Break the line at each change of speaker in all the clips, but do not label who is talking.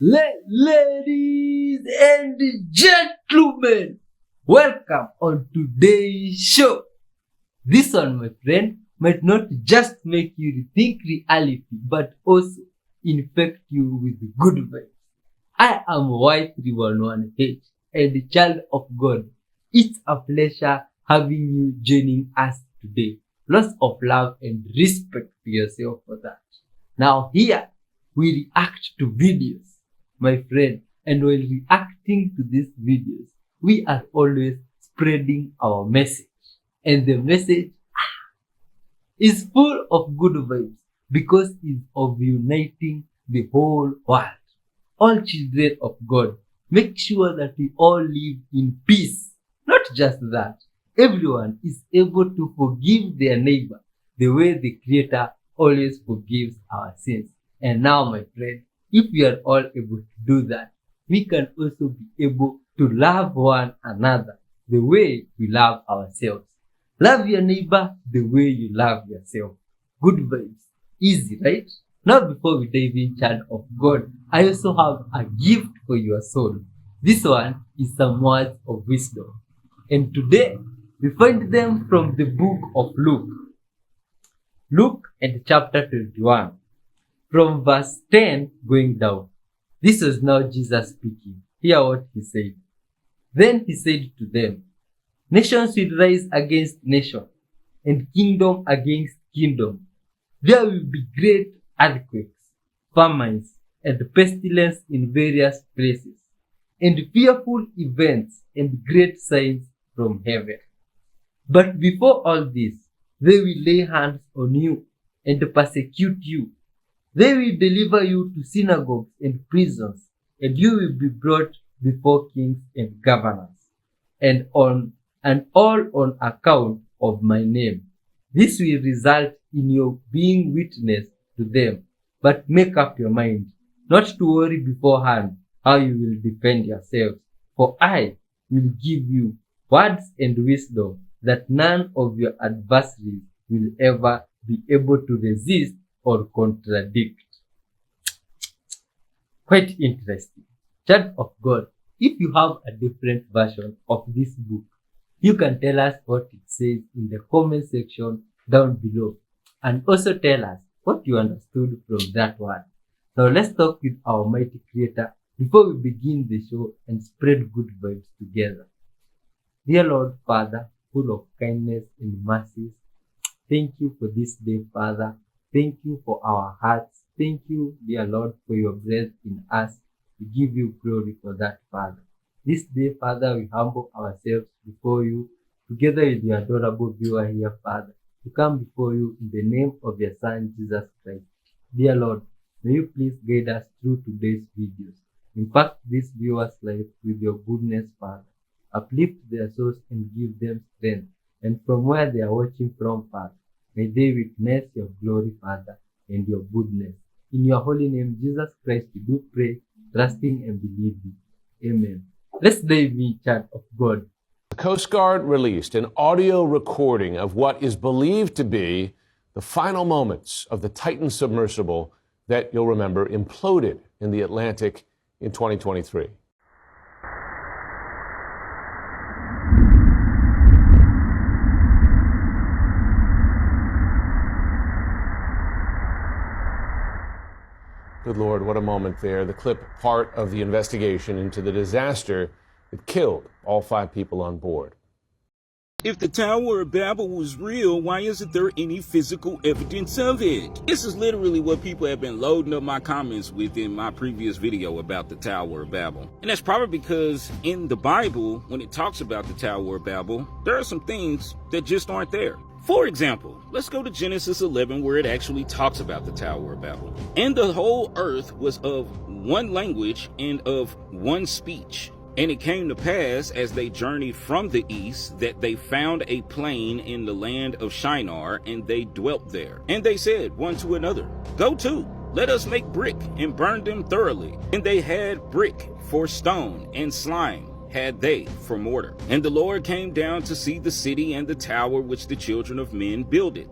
Ladies and gentlemen, welcome on today's show. This one, my friend, might not just make you rethink reality, but also infect you with good vibes. I am Y311H, and the child of God. It's a pleasure having you joining us today. Lots of love and respect to yourself for that. Now here, we react to videos, my friend, and while reacting to these videos, we are always spreading our message. And the message is full of good vibes because it's of uniting the whole world. All children of God, make sure that we all live in peace. Not just that, everyone is able to forgive their neighbor the way the Creator always forgives our sins. And now, my friend, if we are all able to do that, we can also be able to love one another the way we love ourselves. Love your neighbor the way you love yourself. Good vibes. Easy, right? Now, before we dive in, child of God, I also have a gift for your soul. This one is some words of wisdom. And today, we find them from the book of Luke. Luke and chapter 21. From verse 10 going down. This was now Jesus speaking. Hear what he said. Then he said to them, nations will rise against nation, and kingdom against kingdom. There will be great earthquakes, famines, and pestilence in various places, and fearful events and great signs from heaven. But before all this, they will lay hands on you and persecute you. They will deliver you to synagogues and prisons, and you will be brought before kings and governors, and all on account of my name. This will result in your being witness to them. But make up your mind, not to worry beforehand how you will defend yourselves, for I will give you words and wisdom that none of your adversaries will ever be able to resist or contradict. Quite interesting. Child of God, if you have a different version of this book, you can tell us what it says in the comment section down below, and also tell us what you understood from that one. Now let's talk with our mighty Creator before we begin the show and spread good vibes together. Dear Lord Father, full of kindness and mercies, thank you for this day, Father. Thank you for our hearts. Thank you, dear Lord, for your breath in us. We give you glory for that, Father. This day, Father, we humble ourselves before you, together with your adorable viewer here, Father, to come before you in the name of your Son, Jesus Christ. Dear Lord, may you please guide us through today's videos. Impact these viewers' lives with your goodness, Father. Uplift their souls and give them strength. And from where they are watching from, Father, may they witness your glory, Father, and your goodness. In your holy name, Jesus Christ, we do pray, trusting and believing. Amen. Let's dive in, child of God.
The Coast Guard released an audio recording of what is believed to be the final moments of the Titan submersible that, you'll remember, imploded in the Atlantic in 2023. Good Lord, what a moment there. The clip, part of the investigation into the disaster that killed all 5 people on board.
If the Tower of Babel was real, why isn't there any physical evidence of it? This is literally what people have been loading up my comments with in my previous video about the Tower of Babel. And that's probably because in the Bible, when it talks about the Tower of Babel, there are some things that just aren't there. For example, let's go to Genesis 11 where it actually talks about the Tower of Babel. And the whole earth was of one language and of one speech. And it came to pass as they journeyed from the east that they found a plain in the land of Shinar, and they dwelt there. And they said one to another, go to, let us make brick and burn them thoroughly. And they had brick for stone, and slime had they for mortar. And the Lord came down to see the city and the tower which the children of men builded.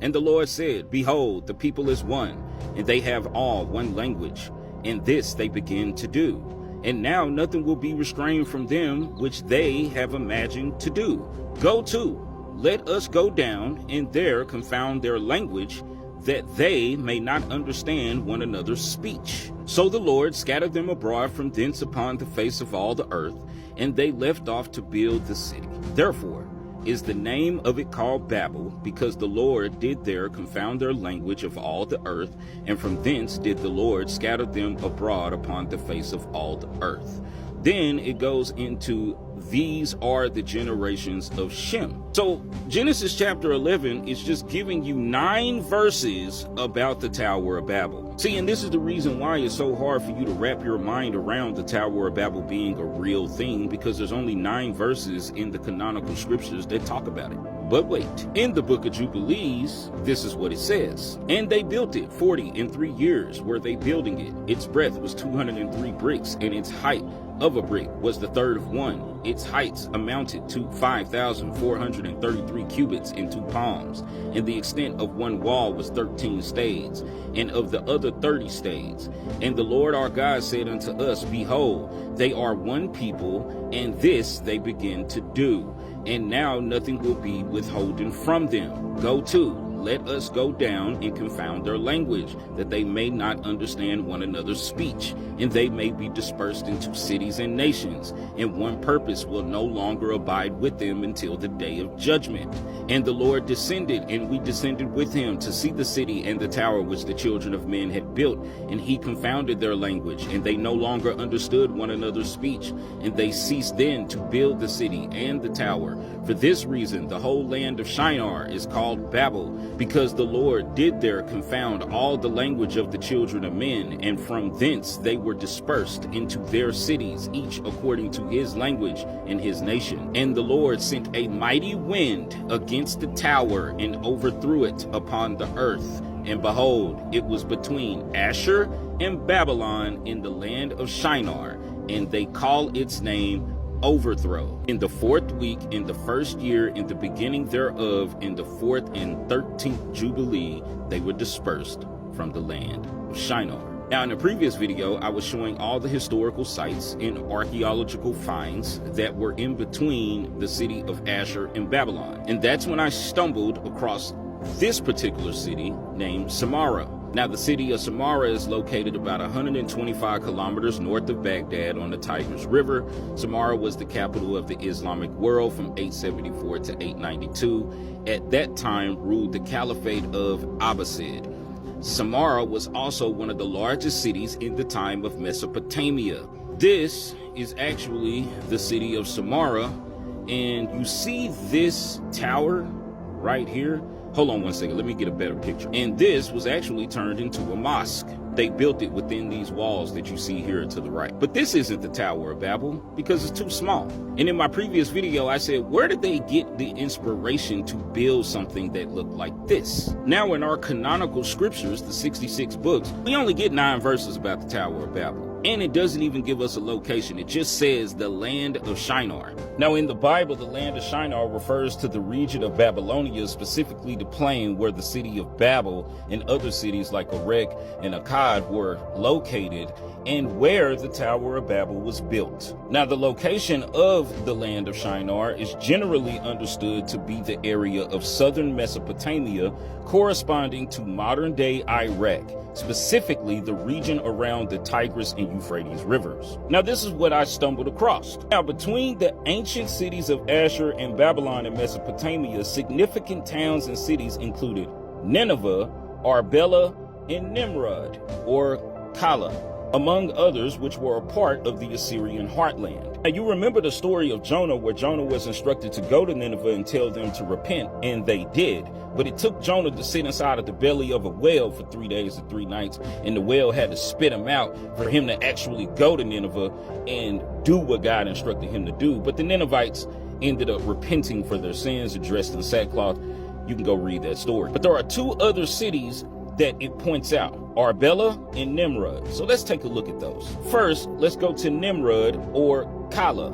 And the Lord said, behold, the people is one, and they have all one language. and this they begin to do. And now nothing will be restrained from them which they have imagined to do. Go to, let us go down, and there confound their language, that they may not understand one another's speech. So the Lord scattered them abroad from thence upon the face of all the earth, and they left off to build the city. Therefore is the name of it called Babel, because the Lord did there confound their language of all the earth, and from thence did the Lord scatter them abroad upon the face of all the earth. Then it goes into, these are the generations of Shem. So Genesis chapter 11 is just giving you 9 verses about the Tower of Babel. See, and this is the reason why it's so hard for you to wrap your mind around the Tower of Babel being a real thing, because there's only 9 verses in the canonical scriptures that talk about it. But wait, in the book of Jubilees, this is what it says. And they built it 40 years were they building it. Its breadth was 203 bricks, and its height of a brick was the third of one. Its heights amounted to 5,433 cubits and 2 palms, and the extent of one wall was 13 stades, and of the other 30 stades. And the Lord our God said unto us, Behold, they are one people, and this they begin to do. And now nothing will be withholden from them. Go to, let us go down and confound their language, that they may not understand one another's speech, and they may be dispersed into cities and nations, and one purpose will no longer abide with them until the day of judgment. And the Lord descended, and we descended with him to see the city and the tower which the children of men had built, and he confounded their language, and they no longer understood one another's speech, and they ceased then to build the city and the tower. For this reason the whole land of Shinar is called Babel, because the Lord did there confound all the language of the children of men, and from thence they were dispersed into their cities, each according to his language and his nation. And the Lord sent a mighty wind against the tower, and overthrew it upon the earth. And behold, it was between Asher and Babylon in the land of Shinar, and they call its name Overthrow. In the 4th week, in the 1st year, in the beginning thereof, in the 4th and 13th Jubilee, they were dispersed from the land of Shinar. Now, in the previous video, I was showing all the historical sites and archaeological finds that were in between the city of Asher and Babylon. And that's when I stumbled across this particular city named Samarra. Now, the city of Samarra is located about 125 kilometers north of Baghdad on the Tigris River. Samarra was the capital of the Islamic world from 874 to 892. At that time, ruled the Caliphate of Abbasid. Samarra was also one of the largest cities in the time of Mesopotamia. This is actually the city of Samarra, and you see this tower right here. Hold on one second, let me get a better picture. And this was actually turned into a mosque. They built it within these walls that you see here to the right. But this isn't the Tower of Babel because it's too small. And in my previous video, I said, where did they get the inspiration to build something that looked like this? Now, in our canonical scriptures, the 66 books, we only get 9 verses about the Tower of Babel. And it doesn't even give us a location. It just says the land of Shinar. Now, in the Bible, the land of Shinar refers to the region of Babylonia, specifically the plain where the city of Babel and other cities like Erech and Akkad were located, and where the Tower of Babel was built. Now, the location of the land of Shinar is generally understood to be the area of southern Mesopotamia, corresponding to modern-day Iraq, specifically the region around the Tigris and Euphrates rivers. Now, this is what I stumbled across. Now, between the ancient cities of Asher and Babylon in Mesopotamia, significant towns and cities included Nineveh, Arbela, and Nimrod, or Kala, among others, which were a part of the Assyrian heartland. Now, you remember the story of Jonah, where Jonah was instructed to go to Nineveh and tell them to repent, and they did. But it took Jonah to sit inside of the belly of a whale for 3 days and 3 nights, and the whale had to spit him out for him to actually go to Nineveh and do what God instructed him to do. But the Ninevites ended up repenting for their sins and dressed in sackcloth. You can go read that story. But there are 2 other cities that it points out, Arbela and Nimrod. So let's take a look at those. First, let's go to Nimrod, or Kala.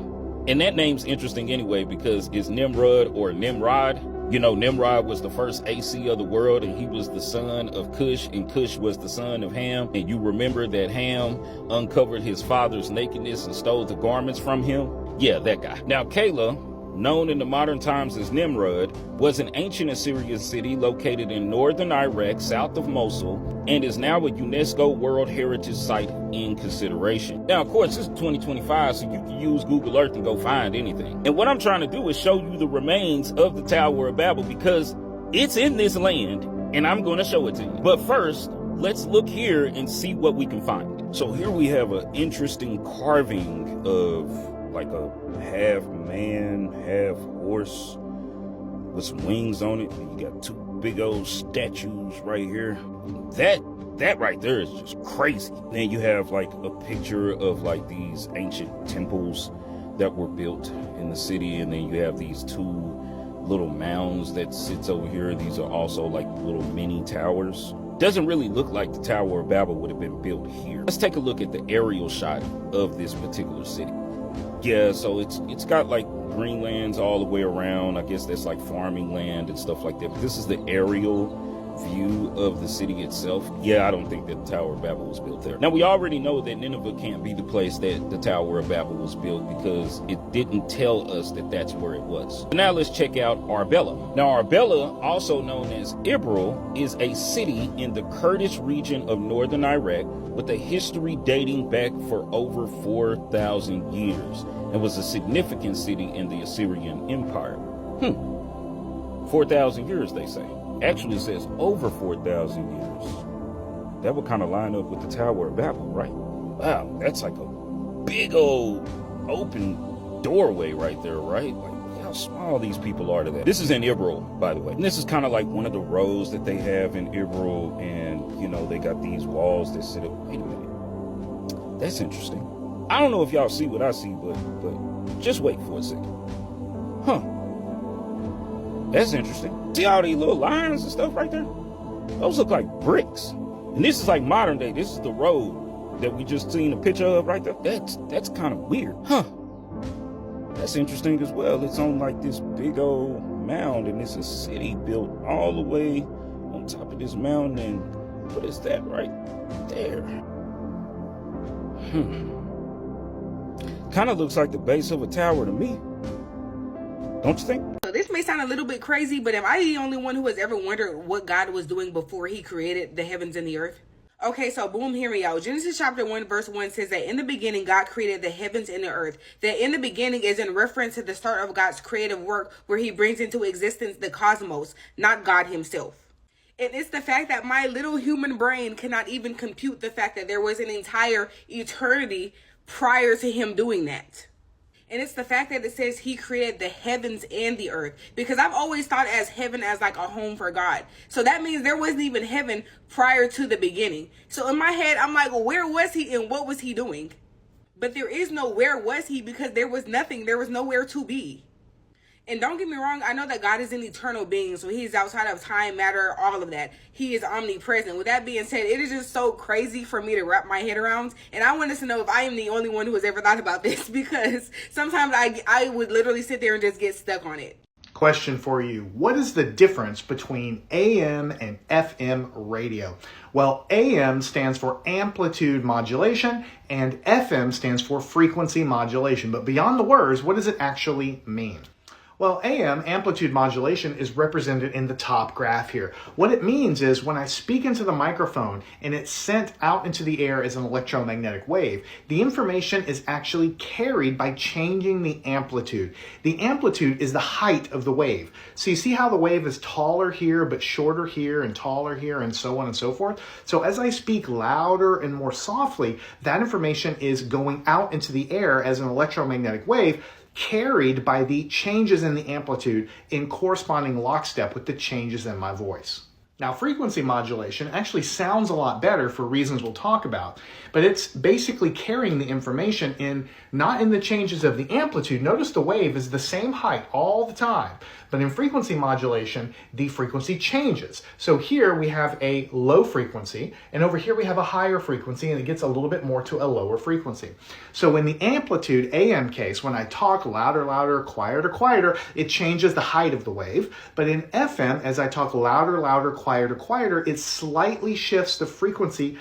And that name's interesting anyway, because it's Nimrod or Nimrod. You know, Nimrod was the first AC of the world, and he was the son of Cush, and Cush was the son of Ham. And you remember that Ham uncovered his father's nakedness and stole the garments from him? Yeah, that guy. Now, Kala, known in the modern times as Nimrod, was an ancient Assyrian city located in northern Iraq, south of Mosul, and is now a UNESCO World Heritage Site in consideration. Now, of course, this is 2025, so you can use Google Earth and go find anything. And what I'm trying to do is show you the remains of the Tower of Babel, because it's in this land, and I'm going to show it to you. But first, let's look here and see what we can find. So here we have an interesting carving of like a half man, half horse with some wings on it. And you got two big old statues right here. That right there is just crazy. Then you have like a picture of like these ancient temples that were built in the city, and then you have these two little mounds that sits over here. These are also like little mini towers. Doesn't really look like the Tower of Babel would have been built here. Let's take a look at the aerial shot of this particular city. Yeah, so it's got like greenlands all the way around. I guess that's like farming land and stuff like that. But this is the aerial view of the city itself. Yeah, I don't think that the Tower of Babel was built there. Now, we already know that Nineveh can't be the place that the Tower of Babel was built, because it didn't tell us that that's where it was. Now let's check out Arbela. Now, Arbela, also known as Ibril, is a city in the Kurdish region of northern Iraq with a history dating back for over 4,000 years, and was a significant city in the Assyrian Empire. 4,000 years, they say. Actually, it says over 4,000 years. That would kind of line up with the Tower of Babel, right? Wow, that's like a big old open doorway right there, right? Like, how small these people are to that. This is in Ibril, by the way. And this is kind of like one of the rows that they have in Ibril, and, you know, they got these walls that sit up. Wait a minute. That's interesting. I don't know if y'all see what I see, but just wait for a second. That's interesting. See all these little lines and stuff right there? Those look like bricks. And this is like modern day. This is the road that we just seen a picture of right there. That's kind of weird. That's interesting as well. It's on like this big old mound, and it's a city built all the way on top of this mountain. And what is that right there? Kind of looks like the base of a tower to me. Don't you think?
So this may sound a little bit crazy, but am I the only one who has ever wondered what God was doing before he created the heavens and the earth? Okay, so boom, hear me out. Genesis chapter 1 verse 1 says that in the beginning God created the heavens and the earth. That in the beginning is in reference to the start of God's creative work, where he brings into existence the cosmos, not God himself. And it's the fact that my little human brain cannot even compute the fact that there was an entire eternity prior to him doing that. And it's the fact that it says he created the heavens and the earth, because I've always thought as heaven as like a home for God. So that means there wasn't even heaven prior to the beginning. So in my head, I'm like, well, where was he and what was he doing? But there is no where was he, because there was nothing. There was nowhere to be. And don't get me wrong, I know that God is an eternal being, so he's outside of time, matter, all of that. He is omnipresent. With that being said, it is just so crazy for me to wrap my head around. And I want us to know if I am the only one who has ever thought about this, because sometimes I would literally sit there and just get stuck on it.
Question for you. What is the difference between AM and FM radio? Well, AM stands for amplitude modulation and FM stands for frequency modulation. But beyond the words, what does it actually mean? Well, AM, amplitude modulation, is represented in the top graph here. What it means is when I speak into the microphone and it's sent out into the air as an electromagnetic wave, the information is actually carried by changing the amplitude. The amplitude is the height of the wave. So you see how the wave is taller here, but shorter here and taller here and so on and so forth? So as I speak louder and more softly, that information is going out into the air as an electromagnetic wave, carried by the changes in the amplitude in corresponding lockstep with the changes in my voice. Now, frequency modulation actually sounds a lot better for reasons we'll talk about, but it's basically carrying the information not in the changes of the amplitude. Notice the wave is the same height all the time, but in frequency modulation, the frequency changes. So here we have a low frequency, and over here we have a higher frequency, and it gets a little bit more to a lower frequency. So in the amplitude AM case, when I talk louder, louder, quieter, quieter, it changes the height of the wave. But in FM, as I talk louder, louder, quieter, quieter, it slightly shifts the frequency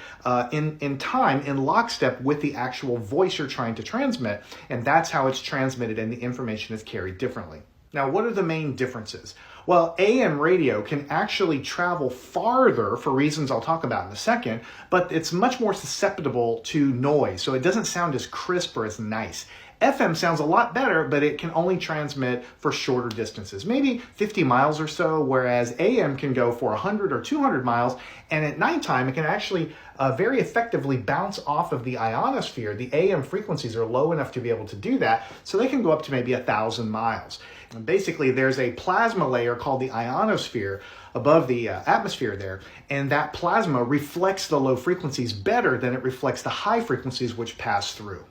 in time in lockstep with the actual voice you're trying to transmit, and that's how it's transmitted, and the information is carried differently. Now, what are the main differences? Well, AM radio can actually travel farther for reasons I'll talk about in a second, but it's much more susceptible to noise, so it doesn't sound as crisp or as nice. FM sounds a lot better, but it can only transmit for shorter distances, maybe 50 miles or so, whereas AM can go for 100 or 200 miles, and at nighttime it can actually very effectively bounce off of the ionosphere. The AM frequencies are low enough to be able to do that, so they can go up to maybe 1,000 miles. And basically, there's a plasma layer called the ionosphere above the atmosphere there, and that plasma reflects the low frequencies better than it reflects the high frequencies which pass through.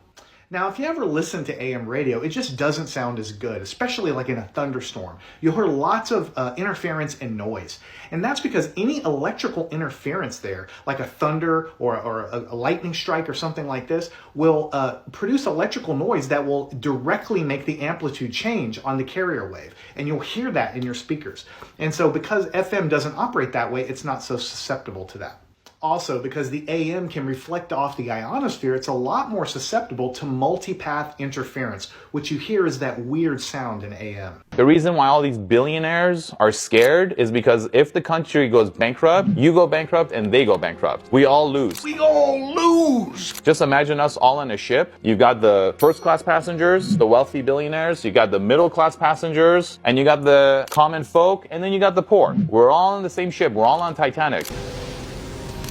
Now, if you ever listen to AM radio, it just doesn't sound as good, especially like in a thunderstorm. You'll hear lots of interference and noise. And that's because any electrical interference there, like a thunder or a lightning strike or something like this, will produce electrical noise that will directly make the amplitude change on the carrier wave. And you'll hear that in your speakers. And so because FM doesn't operate that way, it's not so susceptible to that. Also, because the AM can reflect off the ionosphere, it's a lot more susceptible to multipath interference, which you hear is that weird sound in AM.
The reason why all these billionaires are scared is because if the country goes bankrupt, you go bankrupt and they go bankrupt. We all lose.
We all lose!
Just imagine us all on a ship. You've got the first class passengers, the wealthy billionaires, you got the middle class passengers, and you got the common folk, and then you got the poor. We're all on the same ship. We're all on Titanic.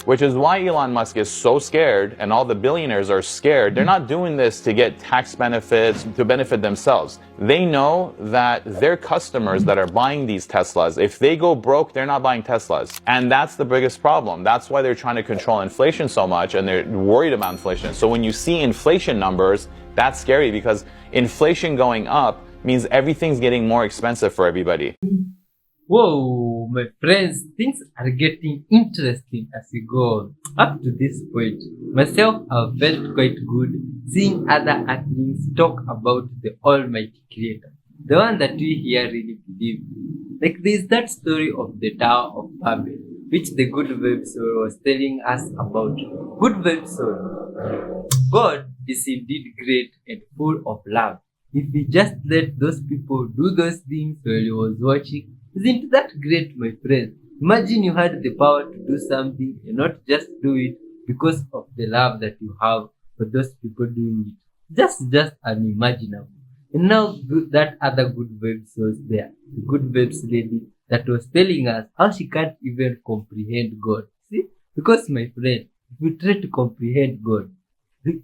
Which is why Elon Musk is so scared, and all the billionaires are scared. They're not doing this to get tax benefits, to benefit themselves. They know that their customers that are buying these Teslas, if they go broke, they're not buying Teslas. And that's the biggest problem. That's why they're trying to control inflation so much, and they're worried about inflation. So when you see inflation numbers, that's scary, because inflation going up means everything's getting more expensive for everybody.
Whoa, my friends, things are getting interesting as we go on. Up to this point, myself, I've felt quite good seeing other athletes talk about the Almighty Creator, the one that we here really believe in. Like there's that story of the Tower of Babel, which the Good Vibe Soul was telling us about. Good Vibe Soul, God is indeed great and full of love. If we just let those people do those things while he was watching, isn't that great, my friend? Imagine you had the power to do something and not just do it because of the love that you have for those people doing it. Just unimaginable. And now that other Good Vibes was there, the Good Vibes lady that was telling us how she can't even comprehend God. See? Because, my friend, if you try to comprehend God,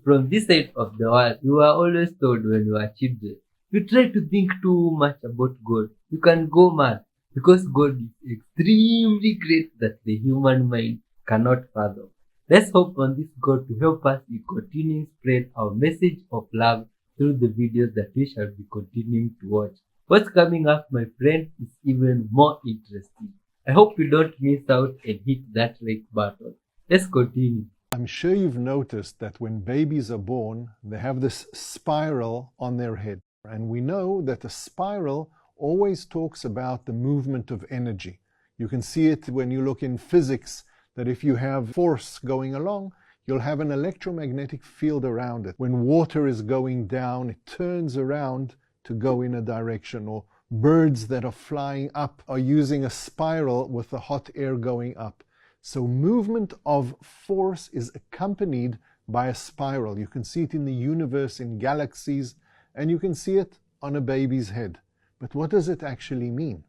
from this side of the world, you were always told when you were children, if you try to think too much about God, you can go mad. Because God is extremely great that the human mind cannot fathom. Let's hope on this God to help us in continuing spread our message of love through the videos that we shall be continuing to watch. What's coming up, my friend, is even more interesting. I hope you don't miss out and hit that like button. Let's continue.
I'm sure you've noticed that when babies are born, they have this spiral on their head. And we know that a spiral always talks about the movement of energy. You can see it when you look in physics, that if you have force going along, you'll have an electromagnetic field around it. When water is going down, it turns around to go in a direction, or birds that are flying up are using a spiral with the hot air going up. So movement of force is accompanied by a spiral. You can see it in the universe, in galaxies, and you can see it on a baby's head. But what does it actually mean?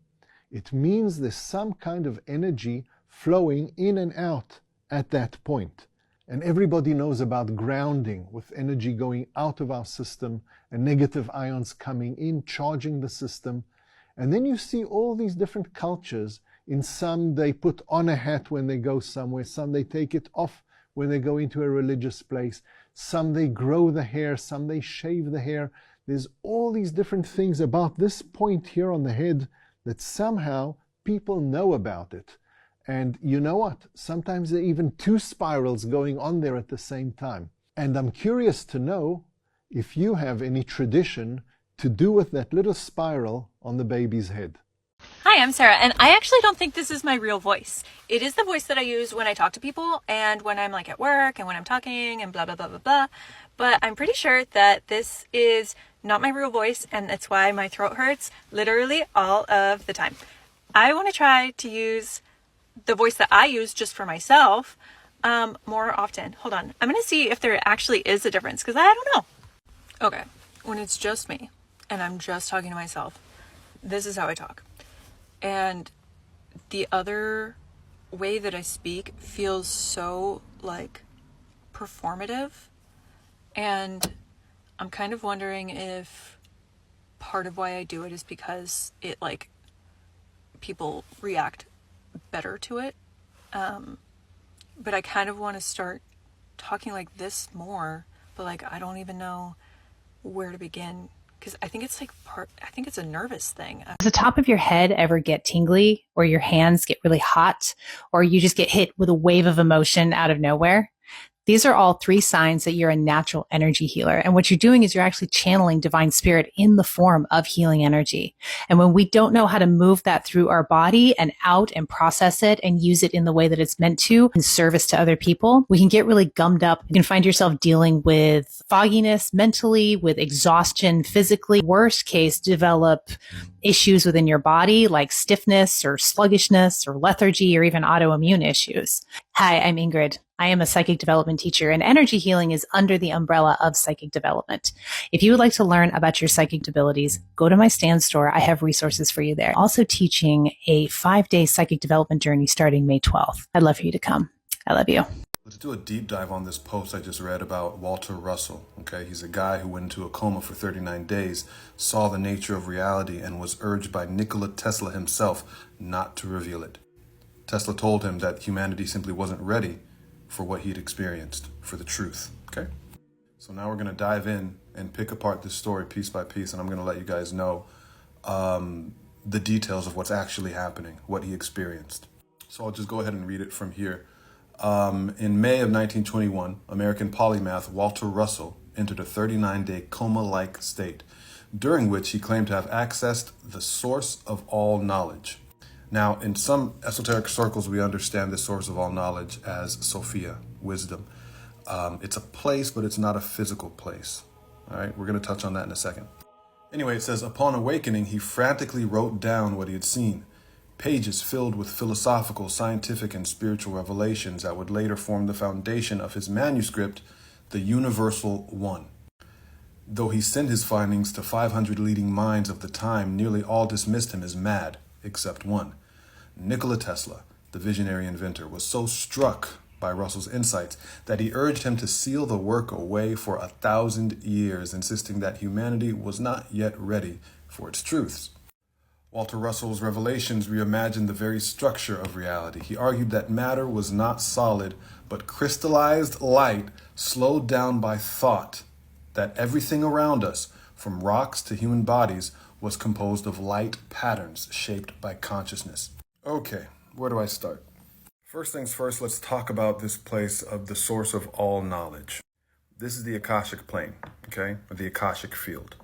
It means there's some kind of energy flowing in and out at that point. And everybody knows about grounding, with energy going out of our system and negative ions coming in, charging the system. And then you see all these different cultures In some, they put on a hat when they go somewhere. Some, they take it off when they go into a religious place. Some, they grow the hair. Some, they shave the hair. There's all these different things about this point here on the head that somehow people know about it. And you know what? Sometimes there are even two spirals going on there at the same time. And I'm curious to know if you have any tradition to do with that little spiral on the baby's head.
Hi, I'm Sarah, and I actually don't think this is my real voice. It is the voice that I use when I talk to people and when I'm like at work and when I'm talking and blah, blah, blah, blah, blah. But I'm pretty sure that this is not my real voice, and that's why my throat hurts literally all of the time. I want to try to use the voice that I use just for myself more often. Hold on. I'm going to see if there actually is a difference, because I don't know. Okay. When it's just me and I'm just talking to myself, this is how I talk. And the other way that I speak feels so like performative. And I'm kind of wondering if part of why I do it is because it like people react better to it. But I kind of want to start talking like this more, but like I don't even know where to begin, because I think it's like I think it's a nervous thing.
Does the top of your head ever get tingly, or your hands get really hot, or you just get hit with a wave of emotion out of nowhere? These are all 3 signs that you're a natural energy healer. And what you're doing is you're actually channeling divine spirit in the form of healing energy. And when we don't know how to move that through our body and out and process it and use it in the way that it's meant to in service to other people, we can get really gummed up. You can find yourself dealing with fogginess mentally, with exhaustion physically. Worst case, develop issues within your body like stiffness or sluggishness or lethargy or even autoimmune issues. Hi, I'm Ingrid. I am a psychic development teacher, and energy healing is under the umbrella of psychic development. If you would like to learn about your psychic abilities, go to my stand store. I have resources for you there. Also teaching a 5-day psychic development journey starting May 12th. I'd love for you to come. I love you.
Let's do a deep dive on this post I just read about Walter Russell. Okay, he's a guy who went into a coma for 39 days, saw the nature of reality, and was urged by Nikola Tesla himself not to reveal it. Tesla told him that humanity simply wasn't ready for what he'd experienced, for the truth. Okay, so now we're going to dive in and pick apart this story piece by piece, and I'm going to let you guys know the details of what's actually happening, what he experienced. So I'll just go ahead and read it from here. In May of 1921, American polymath Walter Russell entered a 39-day coma-like state, during which he claimed to have accessed the source of all knowledge. Now, in some esoteric circles, we understand the source of all knowledge as Sophia, wisdom. It's a place, but it's not a physical place. All right, we're going to touch on that in a second. Anyway, it says, upon awakening, he frantically wrote down what he had seen. Pages filled with philosophical, scientific, and spiritual revelations that would later form the foundation of his manuscript, The Universal One. Though he sent his findings to 500 leading minds of the time, nearly all dismissed him as mad, except one. Nikola Tesla, the visionary inventor, was so struck by Russell's insights that he urged him to seal the work away for 1,000 years, insisting that humanity was not yet ready for its truths. Walter Russell's revelations reimagined the very structure of reality. He argued that matter was not solid, but crystallized light slowed down by thought, that everything around us, from rocks to human bodies, was composed of light patterns shaped by consciousness. Okay, where do I start? First things first, let's talk about this place of the source of all knowledge. This is the Akashic plane, okay, or the Akashic field.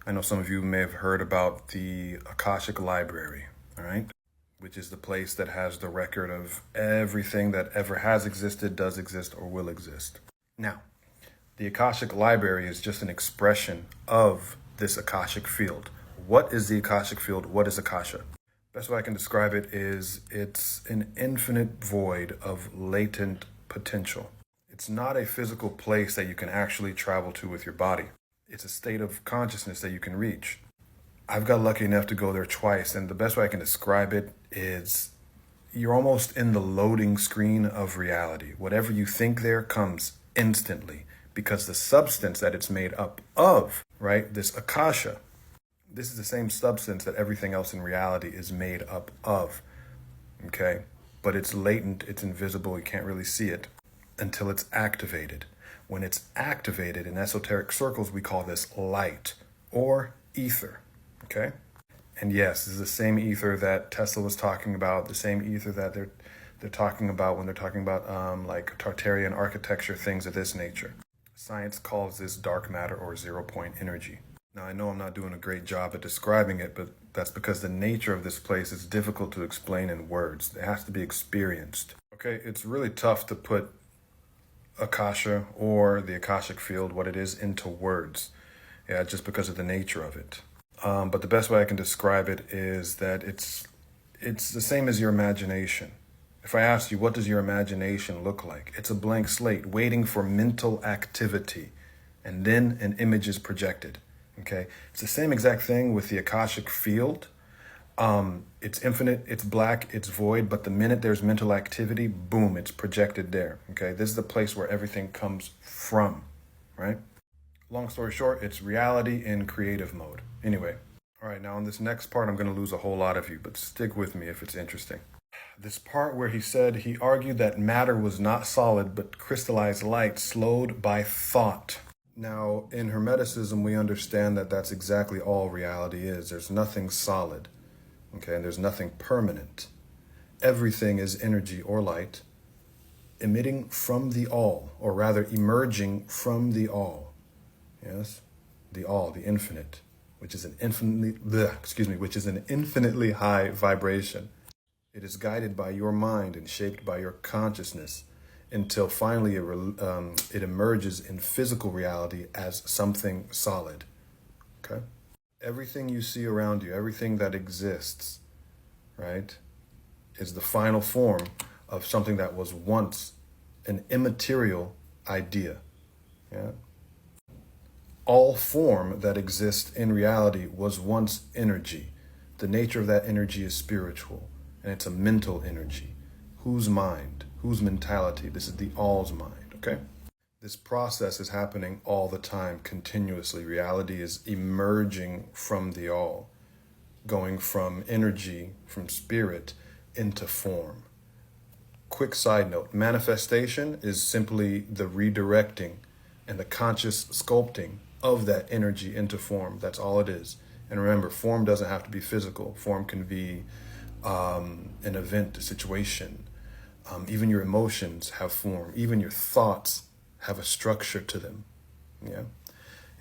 I know some of you may have heard about the Akashic Library, all right, which is the place that has the record of everything that ever has existed, does exist, or will exist. Now, the Akashic Library is just an expression of this Akashic field. What is the Akashic field? What is Akasha? Best way I can describe it is it's an infinite void of latent potential. It's not a physical place that you can actually travel to with your body. It's a state of consciousness that you can reach. I've got lucky enough to go there twice, and the best way I can describe it is you're almost in the loading screen of reality. Whatever you think there comes instantly, because the substance that it's made up of, right, this Akasha, this is the same substance that everything else in reality is made up of. okay? But it's latent, it's invisible, you can't really see it until it's activated. When it's activated in esoteric circles, we call this light or ether, okay? And yes, this is the same ether that Tesla was talking about, the same ether that they're talking about when they're talking about like Tartarian architecture, things of this nature. Science calls this dark matter or zero-point energy. Now, I know I'm not doing a great job at describing it, but that's because the nature of this place is difficult to explain in words. It has to be experienced. Okay, it's really tough to put Akasha or the Akashic field, what it is, into words. Yeah, just because of the nature of it. But the best way I can describe it is that it's the same as your imagination. If I asked you, what does your imagination look like? It's a blank slate waiting for mental activity, and then an image is projected. Okay, it's the same exact thing with the Akashic field. It's infinite, it's black, it's void, but the minute there's mental activity, boom, it's projected there. Okay, this is the place where everything comes from, right? Long story short, it's reality in creative mode. Anyway, all right, now on this next part, I'm going to lose a whole lot of you, but stick with me if it's interesting. This part where he argued that matter was not solid, but crystallized light slowed by thought. Now, in Hermeticism, we understand that that's exactly all reality is. There's nothing solid, okay, and there's nothing permanent. Everything is energy or light emitting from the all, or rather emerging from the all. Yes, the all, the infinite, which is an infinitely high vibration. It is guided by your mind and shaped by your consciousness until finally it emerges in physical reality as something solid. Okay? Everything you see around you, everything that exists, right, is the final form of something that was once an immaterial idea. Yeah? All form that exists in reality was once energy. The nature of that energy is spiritual, and it's a mental energy. Whose mind? Whose mentality? This is the all's mind, okay? This process is happening all the time, continuously. Reality is emerging from the all, going from energy, from spirit, into form. Quick side note, manifestation is simply the redirecting and the conscious sculpting of that energy into form. That's all it is. And remember, form doesn't have to be physical. Form can be an event, a situation. Even your emotions have form. Even your thoughts have a structure to them. Yeah.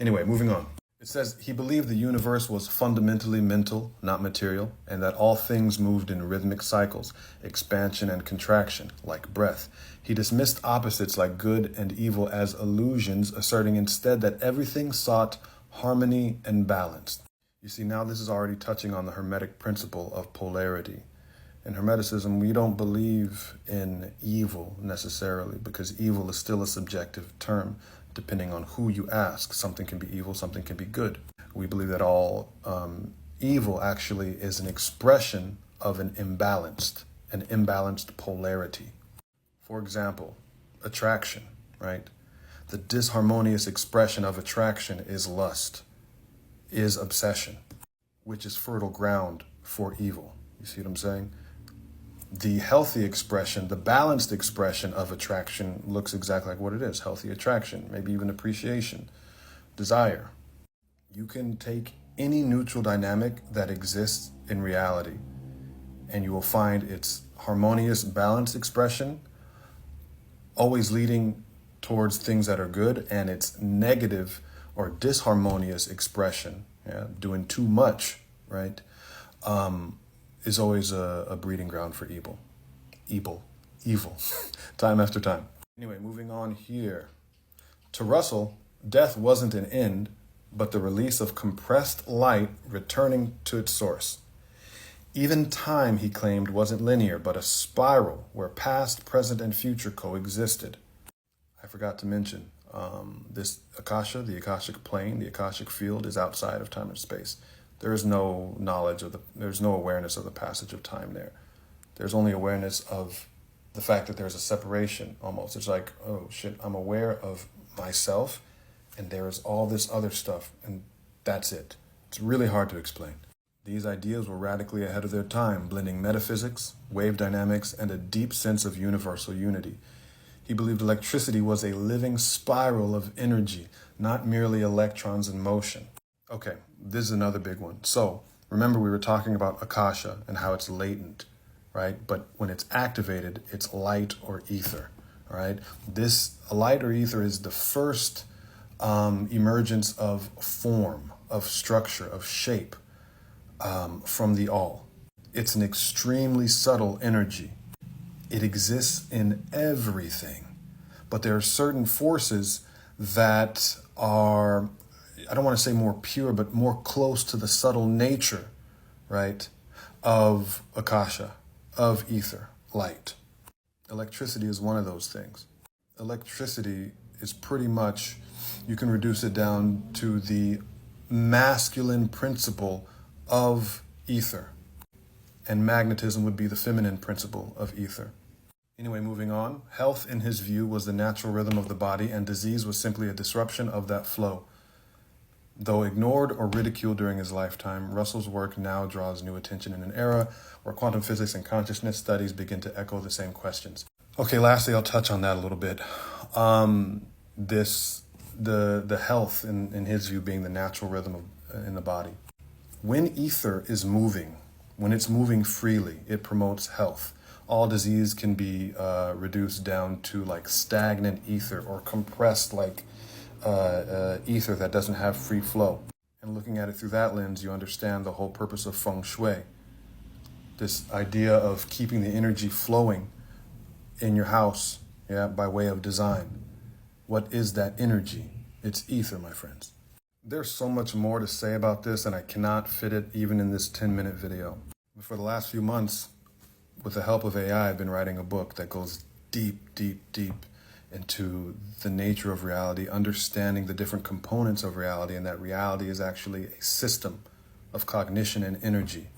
Anyway, moving on. It says he believed the universe was fundamentally mental, not material, and that all things moved in rhythmic cycles, expansion and contraction, like breath. He dismissed opposites like good and evil as illusions, asserting instead that everything sought harmony and balance. You see, now this is already touching on the Hermetic principle of polarity. In Hermeticism, we don't believe in evil necessarily, because evil is still a subjective term, depending on who you ask. Something can be evil, something can be good. We believe that all evil actually is an expression of an imbalanced polarity. For example, attraction, right? The disharmonious expression of attraction is lust, is obsession, which is fertile ground for evil. You see what I'm saying? The healthy expression, the balanced expression of attraction looks exactly like what it is. Healthy attraction, maybe even appreciation, desire. You can take any neutral dynamic that exists in reality, and you will find its harmonious, balanced expression always leading towards things that are good, and its negative or disharmonious expression, doing too much, right, is always a breeding ground for evil, time after time. Anyway, moving on here. To Russell, death wasn't an end, but the release of compressed light returning to its source. Even time, he claimed, wasn't linear, but a spiral where past, present, and future coexisted. I forgot to mention, this Akasha, the Akashic plane, the Akashic field is outside of time and space. There is no knowledge there's no awareness of the passage of time there. There's only awareness of the fact that there's a separation almost. It's like, oh shit, I'm aware of myself and there is all this other stuff and that's it. It's really hard to explain. These ideas were radically ahead of their time, blending metaphysics, wave dynamics, and a deep sense of universal unity. He believed electricity was a living spiral of energy, not merely electrons in motion. Okay, this is another big one. So, remember we were talking about Akasha and how it's latent, right? But when it's activated, it's light or ether, all right? This light or ether is the first emergence of form, of structure, of shape from the all. It's an extremely subtle energy. It exists in everything, but there are certain forces that are, I don't want to say more pure, but more close to the subtle nature, right, of Akasha, of ether, light. Electricity is one of those things. Electricity is pretty much, you can reduce it down to the masculine principle of ether, and magnetism would be the feminine principle of ether. Anyway, moving on. Health, in his view, was the natural rhythm of the body, and disease was simply a disruption of that flow. Though ignored or ridiculed during his lifetime, Russell's work now draws new attention in an era where quantum physics and consciousness studies begin to echo the same questions. Okay, lastly, I'll touch on that a little bit. The health, in his view, being the natural rhythm in the body. When ether is moving, when it's moving freely, it promotes health. All disease can be reduced down to like stagnant ether or compressed like ether that doesn't have free flow. And looking at it through that lens, you understand the whole purpose of feng shui. This idea of keeping the energy flowing in your house, yeah, by way of design. What is that energy? It's ether, my friends. There's so much more to say about this, and I cannot fit it even in this 10-minute video. But for the last few months, with the help of AI, I've been writing a book that goes deep, deep, deep into the nature of reality, understanding the different components of reality, and that reality is actually a system of cognition and energy.